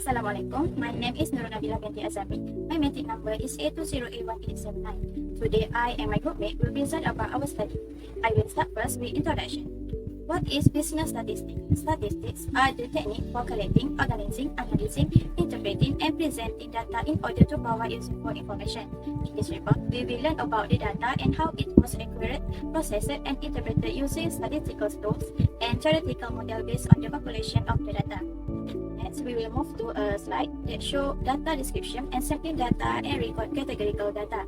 Assalamualaikum. My name is Nurul Nabila binti Azami. My metric number is A20A1879. Today, I and my groupmate will present about our study. I will start first with introduction. What is business statistics? Statistics are the technique for collecting, organizing, analyzing, interpreting, and presenting data in order to provide useful information. In this report, we will learn about the data and how it was accurate, processed, and interpreted using statistical tools and theoretical model based on the population of the data. Next, we will move to a slide that shows data description and sampling data and record categorical data.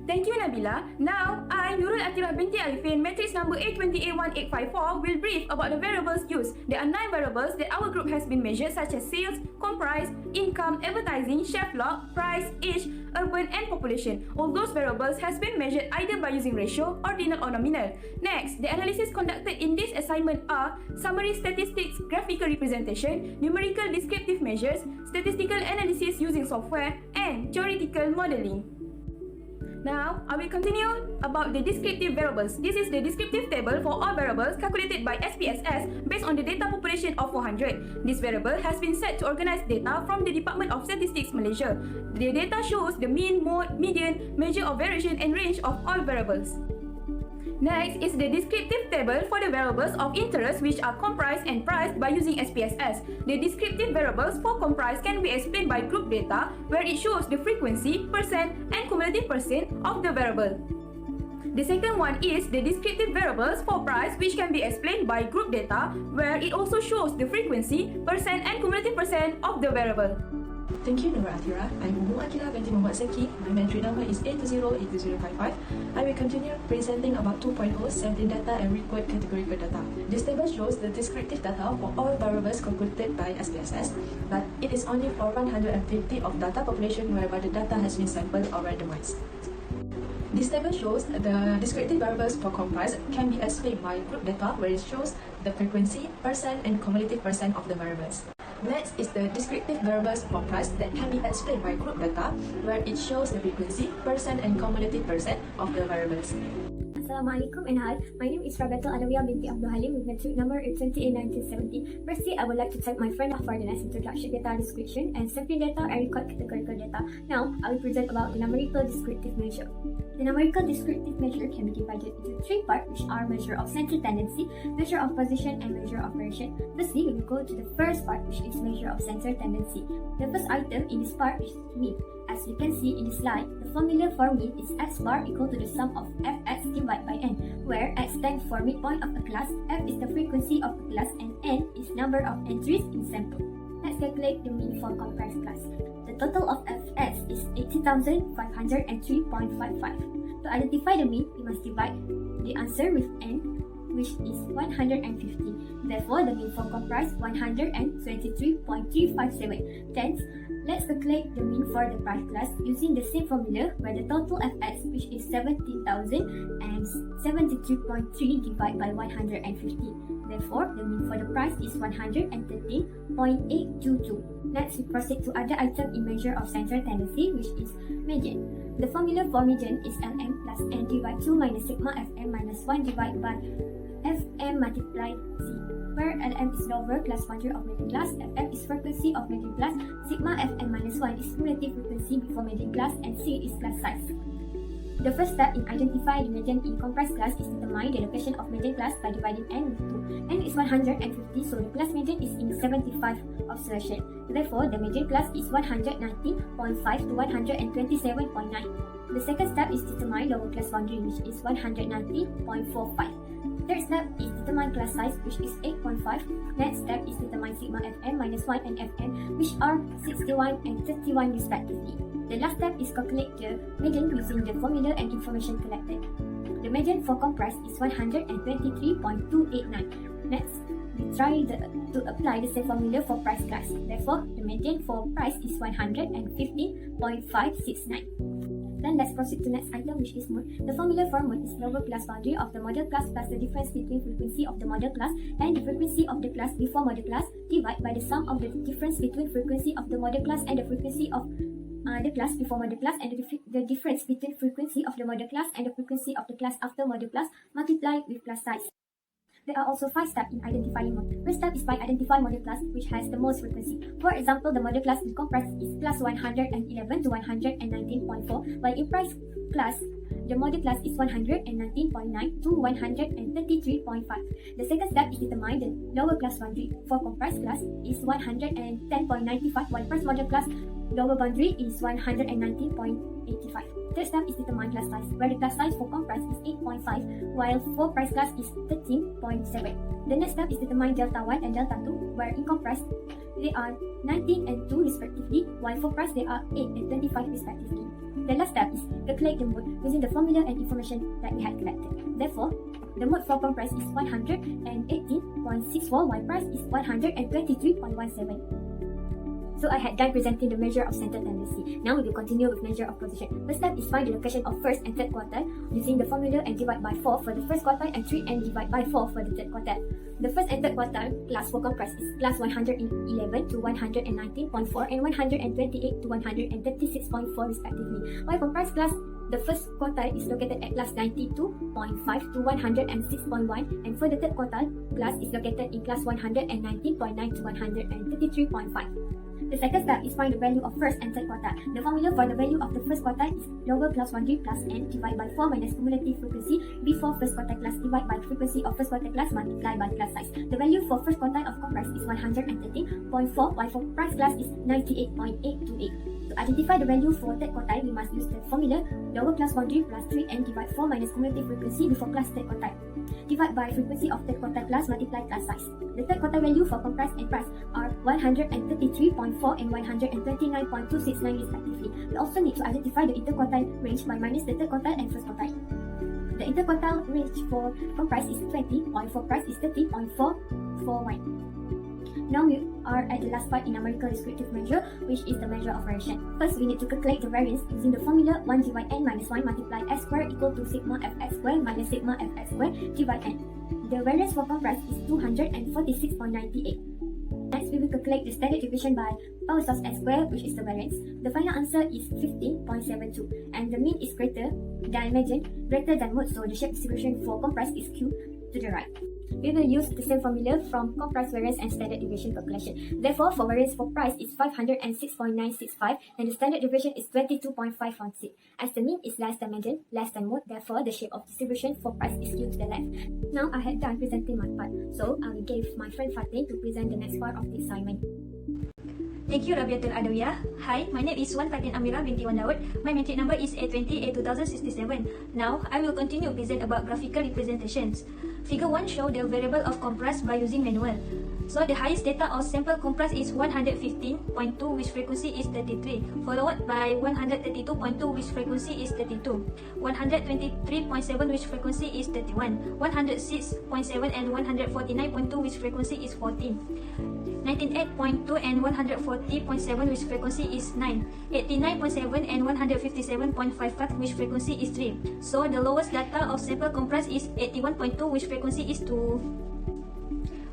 Thank you, Nabila. Now, I, Nurul Atirah binti Arifin, matrix number A20A1854, will brief about the variables used. There are 9 variables that our group has been measured, such as sales, comprise, income, advertising, chef log, price, age, urban, and population. All those variables has been measured either by using ratio, ordinal, or nominal. Next, the analysis conducted in this assignment are summary statistics, graphical representation, numerical descriptive measures, statistical analysis using software, and theoretical modeling. Now, I will continue about the descriptive variables. This is the descriptive table for all variables calculated by SPSS based on the data population of 400. This variable has been set to organize data from the Department of Statistics Malaysia. The data shows the mean, mode, median, measure of variation, and range of all variables. Next is the descriptive table for the variables of interest, which are comprise and price by using SPSS. The descriptive variables for comprise can be explained by group data, where it shows the frequency, percent, and cumulative percent of the variable. The second one is the descriptive variables for price, which can be explained by group data, where it also shows the frequency, percent, and cumulative percent of the variable. Thank you, Nurul Atirah. I'm Umu Akila binti Muhammad Zaki. My metric number is A20A2055. I will continue presenting about 2.0 sampling data and record categorical data. This table shows the descriptive data for all variables calculated by SPSS, but it is only for 150 of data population wherever the data has been sampled or randomized. This table shows the descriptive variables for comprise can be explained by group data, where it shows the frequency, percent, and cumulative percent of the variables. Next is the descriptive variables for price that can be explained by group data, where it shows the frequency, percent, and cumulative percent of the variables. Assalamualaikum and hi, my name is Rabatul Adawiyah binti Abdul Halim with metric number 20A1970. Firstly, I would like to thank my friend for the nice introduction, data description, and sampling data and record categorical data. Now, I will present about the numerical descriptive measure. The numerical descriptive measure can be divided into 3 parts, which are measure of center tendency, measure of position, and measure of variation. Firstly, we will go to the first part, which is measure of center tendency. The first item in this part is mean. As you can see in the slide, the formula for mean is x bar equal to the sum of fx divided by n, where x stands for midpoint of a class, f is the frequency of a class, and n is number of entries in sample. Let's calculate the mean for comprised class. The total of fx is 80,503.55. To identify the mean, we must divide the answer with n, which is 150. Therefore, the mean for comprised 123.357. Hence, let's calculate the mean for the price class using the same formula, where the total fx, which is 70,073.3 divided by 150. Therefore, the mean for the price is 113.822. Next, we proceed to other item in measure of center tendency, which is median. The formula for median is Lm plus n divided 2 minus sigma fm minus 1 divided by fm multiplied c, where Lm is lower class boundary of median class, fm is frequency of median class, sigma fm minus 1 is relative frequency before median class, and c is class size. The first step in identifying the median in comprised class is to determine the location of median class by dividing n with 2. N is 150, so the class median is in 75 of selection. Therefore, the median class is 190.5 to 127.9. The second step is to determine lower class boundary, which is 190.45. Third step is determine class size, which is 8.5. Next step is determine sigma fm minus 1 and fm, which are 61 and 31 respectively. The last step is calculate the median using the formula and information collected. The median for comprise is 123.289. Next, we try to apply the same formula for price class. Therefore, the median for price is 115.569. Then let's proceed to next item, which is mode. The formula for mode is lower class boundary of the model class plus the difference between frequency of the model class and the frequency of the class before model class divided by the sum of the difference between frequency of the model class and the frequency of the class before model class, and the difference between frequency of the model class and the frequency of the class after model class multiplied with class size. There are also 5 steps in identifying mode. First step is by identifying model class which has the most frequency. For example, the model class in comprise is class 111 to 119.4, while in price class, the model class is 119.9 to 133.5. The second step is determine the lower class boundary. For comprise class is 110.95, while price model class lower boundary is 119.85. Third step is determine class size, where the class size for comprise is 8.5, while for price class is 13.7. The next step is determine delta 1 and delta 2, where in comprise they are 19 and 2 respectively, while for price they are 8 and 25 respectively. The last step is calculate the mode using the formula and information that we had collected. Therefore, the mode for comprise is 118.64, while price is 123.17. So I had done presenting the measure of center tendency. Now we will continue with measure of position. First step is find the location of first and third quartile using the formula and divide by 4 for the first quartile and 3 and divide by 4 for the third quartile. The first and third quartile class for comprise is class 111 to 119.4 and 128 to 136.4 respectively. While comprise class, the first quartile is located at class 92.5 to 106.1, and for the third quartile, class is located in class 119.9 to 133.5. The second step is find the value of first and third quartile. The formula for the value of the first quartile is lower class boundary plus n divided by 4 minus cumulative frequency before first quartile class divided by frequency of first quartile class multiplied by class size. The value for first quartile of comprise is 113.4, while for price class is 98.828. To identify the value for third quartile, we must use the formula lower class boundary plus 3n divide 4 minus cumulative frequency before class third quartile divide by frequency of third quartile class multiply class size. The third quartile value for comprise and price are 133.4 and 129.269 respectively. We also need to identify the interquartile range by minus the third quartile and first quartile. The interquartile range for comprise is 20, while for price is 30.441. Now we are at the last part in numerical descriptive measure, which is the measure of variation. First, we need to calculate the variance using the formula 1 divide n minus 1 multiply s squared equal to sigma fs squared minus sigma fs squared divide n. The variance for comprise is 246.98. Next, we will calculate the standard deviation by power source s squared, which is the variance. The final answer is 15.72, and the mean is greater than imagined, greater than mode, so the shape distribution for comprise is q to the right. We will use the same formula from comprise variance and standard deviation calculation. Therefore, for variance for price is 506.965 and the standard deviation is 22.516. As the mean is less than median, less than mode, therefore the shape of distribution for price is skewed to the left. Now I had done presenting my part, so I will give my friend Fatin to present the next part of the assignment. Thank you, Rabiatul Adawiyah. Hi, my name is Wan Fatin Amira binti Wan Daud. My metric number is A20A2067. Now, I will continue present about graphical representations. Figure 1 show the variable of comprise by using manual. So, the highest data of sample comprise is 115.2, which frequency is 33, followed by 132.2, which frequency is 32, 123.7, which frequency is 31, 106.7 and 149.2, which frequency is 14. 98.2 and 140.7, which frequency is 9, 89.7 and 157.55, which frequency is 3. So the lowest data of sample comprise is 81.2, which frequency is 2.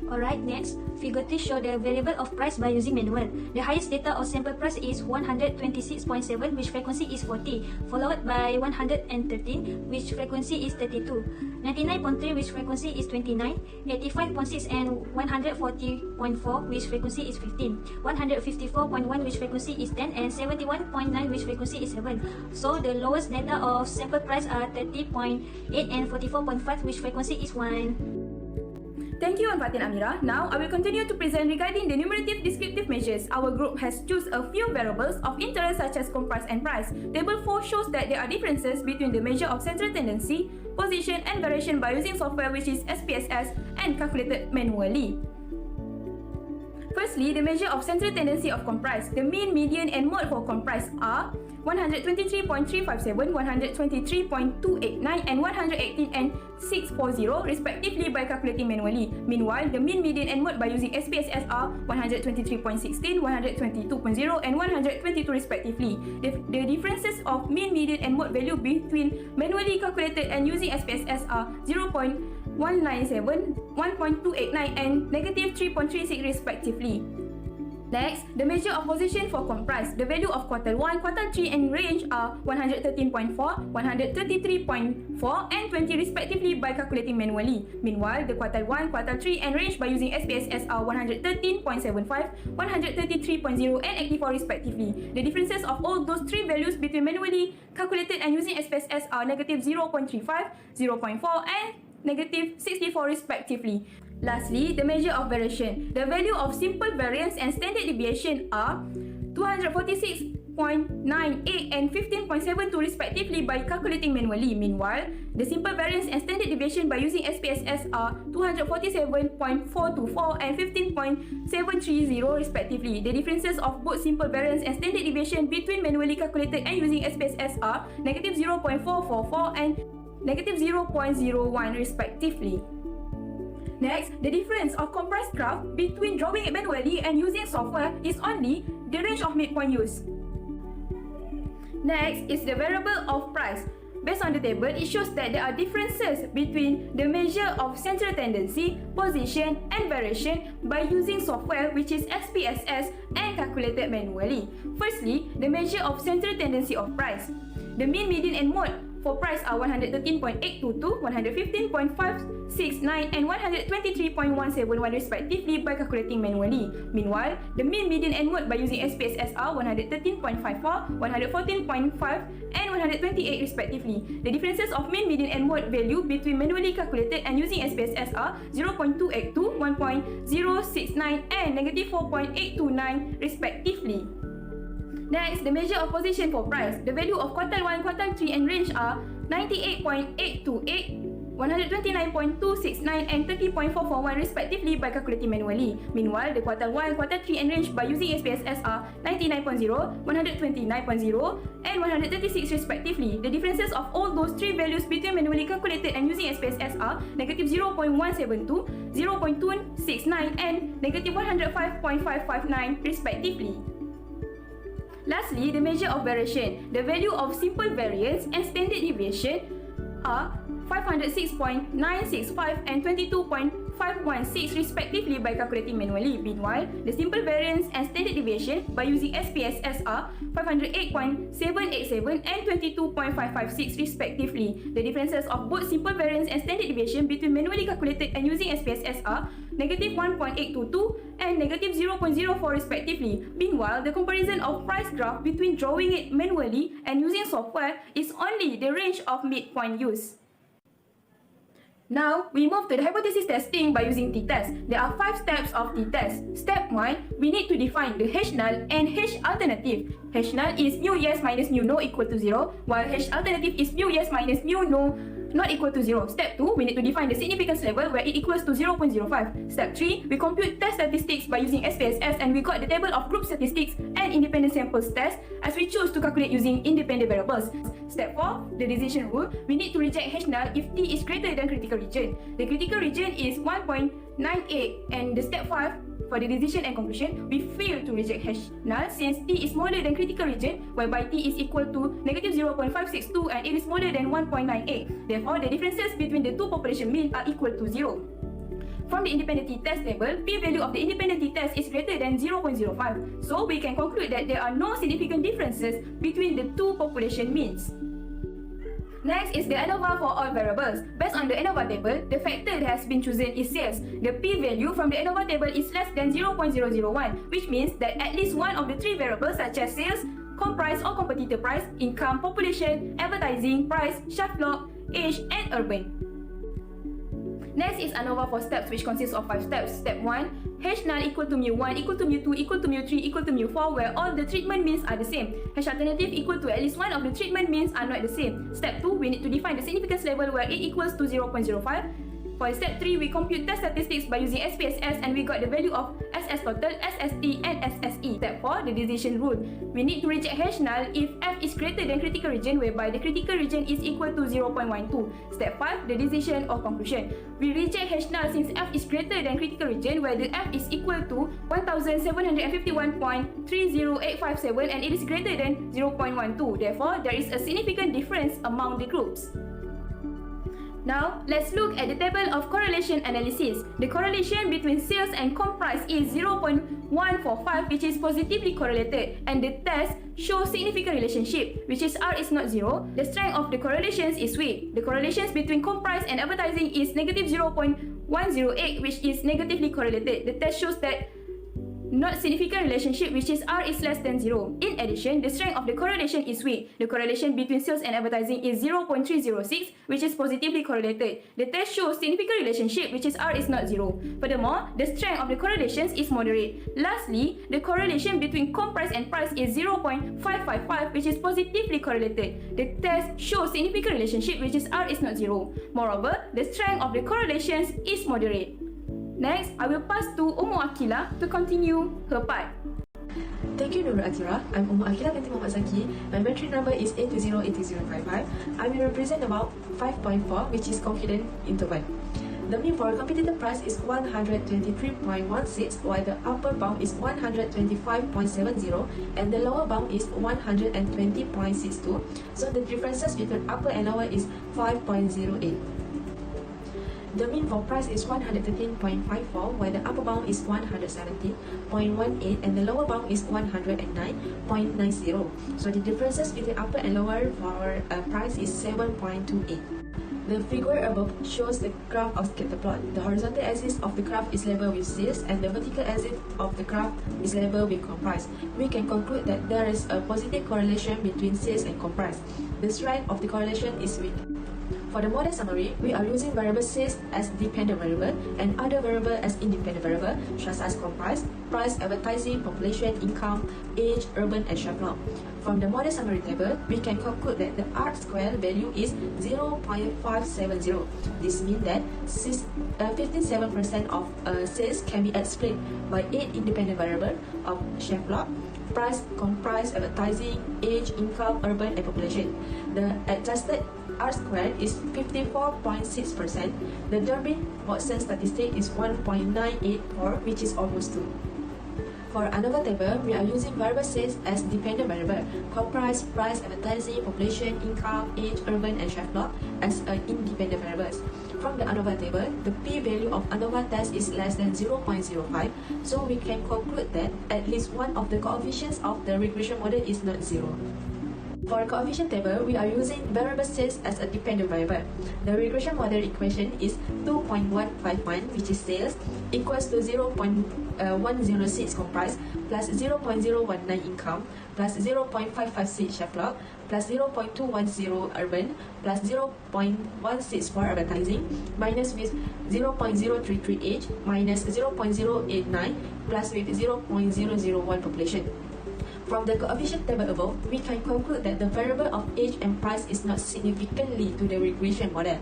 Alright, next, figure 3 show the variable of price by using manual. The highest data of sample price is 126.7, which frequency is 40, followed by 113, which frequency is 32, 99.3, which frequency is 29, 85.6 and 140.4, which frequency is 15, 154.1, which frequency is 10, and 71.9, which frequency is 7. So the lowest data of sample price are 30.8 and 44.5, which frequency is 1. Thank you, Fatin Amira. Now, I will continue to present regarding the numerative descriptive measures. Our group has chosen a few variables of interest such as comprise and price. Table 4 shows that there are differences between the measure of central tendency, position and variation by using software which is SPSS and calculated manually. Firstly, the measure of central tendency of comprise. The mean, median and mode for comprise are 123.357, 123.289 and 118 and 640 respectively by calculating manually. Meanwhile, the mean, median and mode by using SPSS are 123.16, 122.0 and 122 respectively. The differences of mean, median and mode value between manually calculated and using SPSS are 0.197, 1.289 and negative 3.36 respectively. Next, the measure of position for comprise. The value of quartile 1, quartile 3 and range are 113.4, 133.4 and 20 respectively by calculating manually. Meanwhile, the quartile 1, quartile 3 and range by using SPSS are 113.75, 133.0 and 84 respectively. The differences of all those three values between manually calculated and using SPSS are negative 0.35, 0.4 and negative 64 respectively. Lastly, the measure of variation. The value of simple variance and standard deviation are 246.98 and 15.72 respectively by calculating manually. Meanwhile, the simple variance and standard deviation by using SPSS are 247.424 and 15.730 respectively. The differences of both simple variance and standard deviation between manually calculated and using SPSS are negative 0.444 and negative 0.01 respectively. Next, the difference of comprise graph between drawing it manually and using software is only the range of midpoint used. Next is the variable of price. Based on the table, it shows that there are differences between the measure of central tendency, position and variation by using software which is SPSS and calculated manually. Firstly, the measure of central tendency of price. The mean, median and mode for price are 113.822, 115.569 and 123.171 respectively by calculating manually. Meanwhile, the mean, median and mode by using SPSS are 113.54, 114.5 and 128 respectively. The differences of mean, median and mode value between manually calculated and using SPSS are 0.282, 1.069 and negative 4.829 respectively. Next, the measure of position for price. The value of quartile 1, quartile 3 and range are 98.828, 129.269 and 30.441 respectively by calculating manually. Meanwhile, the quartile 1, quartile 3 and range by using SPSS are 99.0, 129.0 and 136 respectively. The differences of all those three values between manually calculated and using SPSS are negative 0.172, 0.269 and negative 105.559 respectively. Lastly, the measure of variation. The value of simple variance and standard deviation are 506.965 and 22.516 respectively by calculating manually. Meanwhile, the simple variance and standard deviation by using SPSS are 508.787 and 22.556 respectively. The differences of both simple variance and standard deviation between manually calculated and using SPSS are negative 1.822 and negative 0.04 respectively. Meanwhile, the comparison of price graph between drawing it manually and using software is only the range of midpoint used. Now, we move to the hypothesis testing by using t-test. There are 5 steps of t-test. Step 1, we need to define the H null and H alternative. H null is mu yes minus mu no equal to 0, while H alternative is mu yes minus mu no not equal to 0. Step 2, we need to define the significance level where it equals to 0.05. Step 3, we compute test statistics by using SPSS and we got the table of group statistics and independent samples test as we choose to calculate using independent variables. Step 4, the decision rule, we need to reject H null if T is greater than critical region. The critical region is 1.98 and the step 5, for the decision and conclusion, we fail to reject H null since T is smaller than critical region whereby T is equal to negative 0.562 and it is smaller than 1.98. Therefore, the differences between the two population mean are equal to 0. From the independent t-test table, p-value of the independent t-test is greater than 0.05. So, we can conclude that there are no significant differences between the two population means. Next is the ANOVA for all variables. Based on the ANOVA table, the factor that has been chosen is sales. The p-value from the ANOVA table is less than 0.001, which means that at least one of the 3 variables such as sales, comprise or competitor price, income, population, advertising, price, shaft block, age, and urban. Next is ANOVA for steps, which consists of 5 steps. Step 1, H null equal to mu1, equal to mu2, equal to mu3, equal to mu4, where all the treatment means are the same. H alternative equal to at least one of the treatment means are not the same. Step 2, we need to define the significance level where it equals to 0.05. For step 3, we compute test statistics by using SPSS and we got the value of SS total, SST, and SSE. Step 4, the decision rule. We need to reject H null if F is greater than critical region whereby the critical region is equal to 0.12. Step 5, the decision or conclusion. We reject H null since F is greater than critical region where the F is equal to 1751.30857 and it is greater than 0.12. Therefore, there is a significant difference among the groups. Now, let's look at the table of correlation analysis. The correlation between sales and comp price is 0.145, which is positively correlated, and the test shows significant relationship, which is R is not 0. The strength of the correlations is weak. The correlations between comp price and advertising is negative 0.108, which is negatively correlated. The test shows that not significant relationship, which is R is less than 0. In addition, the strength of the correlation is weak. The correlation between sales and advertising is 0.306, which is positively correlated. The test shows significant relationship, which is R is not 0. Furthermore, the strength of the correlations is moderate. Lastly, the correlation between comp price and price is 0.555, which is positively correlated. The test shows significant relationship, which is R is not 0. Moreover, the strength of the correlations is moderate. Next, I will pass to Umu Akila to continue her part. Thank you, Nurul Atira. I'm Umu Akila binti Muhammad Zaki. My metric number is 820-82055. I will represent about 5.4, which is confident interval. The mean for competitive price is 123.16, while the upper bound is 125.70 and the lower bound is 120.62. So the differences between upper and lower is 5.08. The mean for price is 113.54, while the upper bound is 170.18 and the lower bound is 109.90. So the differences between upper and lower for price is 7.28. The figure above shows the graph of scatter plot. The horizontal axis of the graph is labeled with sales and the vertical axis of the graph is labeled with comp price. We can conclude that there is a positive correlation between sales and comp price. The strength of the correlation is weak. For the model summary, we are using variable sales as dependent variable and other variable as independent variable, such as comp price, price, advertising, population, income, age, urban, and shelf life. From the model summary table, we can conclude that the R-square value is 0.570. This means that 57% of sales can be explained by 8 independent variables of shelf life, price, comp price, advertising, age, income, urban, and population. The adjusted R-squared is 54.6%. The Durbin-Watson statistic is 1.984, which is almost 2. For another table, we are using variable sales as dependent variable, comp price, price, advertising, population, income, age, urban, and shelf life as independent variables. From the ANOVA table, the p-value of ANOVA test is less than 0.05, so we can conclude that at least one of the coefficients of the regression model is not 0. For a coefficient table, we are using variable sales as a dependent variable. The regression model equation is 2.151, which is sales, equals to 0.106 comp price, plus 0.019 income, plus 0.556 shelf life, plus 0.210 urban, plus 0.164 advertising, minus with 0.033 age, minus 0.089, plus with 0.001 population. From the coefficient table above, we can conclude that the variable of age and price is not significantly to the regression model.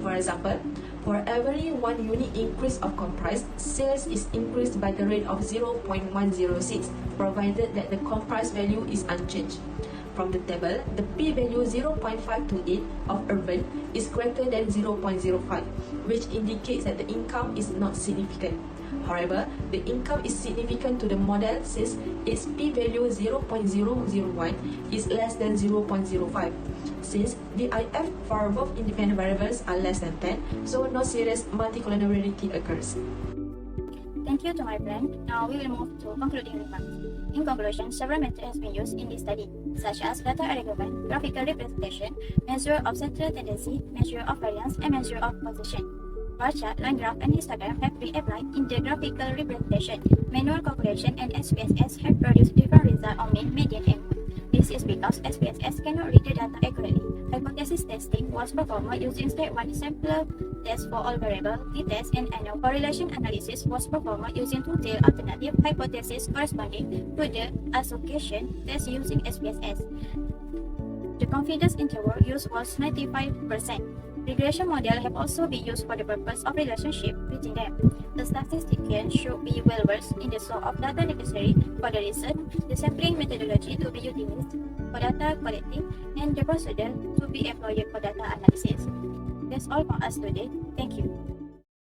For example, for every 1 unit increase of comp price, sales is increased by the rate of 0.106, provided that the comp price value is unchanged. From the table, the p-value 0.528 of urban is greater than 0.05, which indicates that the income is not significant. However, the income is significant to the model since its p-value 0.001 is less than 0.05. Since DIF for both independent variables are less than 10, so no serious multicollinearity occurs. Thank you to my friend. Now we will move to concluding remarks. In conclusion, several methods have been used in this study, such as data arrangement, graphical representation, measure of central tendency, measure of variance, and measure of position. Bar chart, line graph, and histogram have been applied in the graphical representation. Manual calculation and SPSS have produced different results on mean, median, and mode. This is because SPSS cannot read the data accurately. Hypothesis testing was performed using step 1 sample test for all variables, t-test, and annual correlation analysis was performed using two-tail alternative hypothesis corresponding to the association test using SPSS. The confidence interval used was 95%. Regression model have also been used for the purpose of relationship between them. The statistician should be well versed in the sort of data necessary for the research, the sampling methodology to be utilized for data collecting, and the procedure to be employed for data analysis. That's all for us today. Thank you.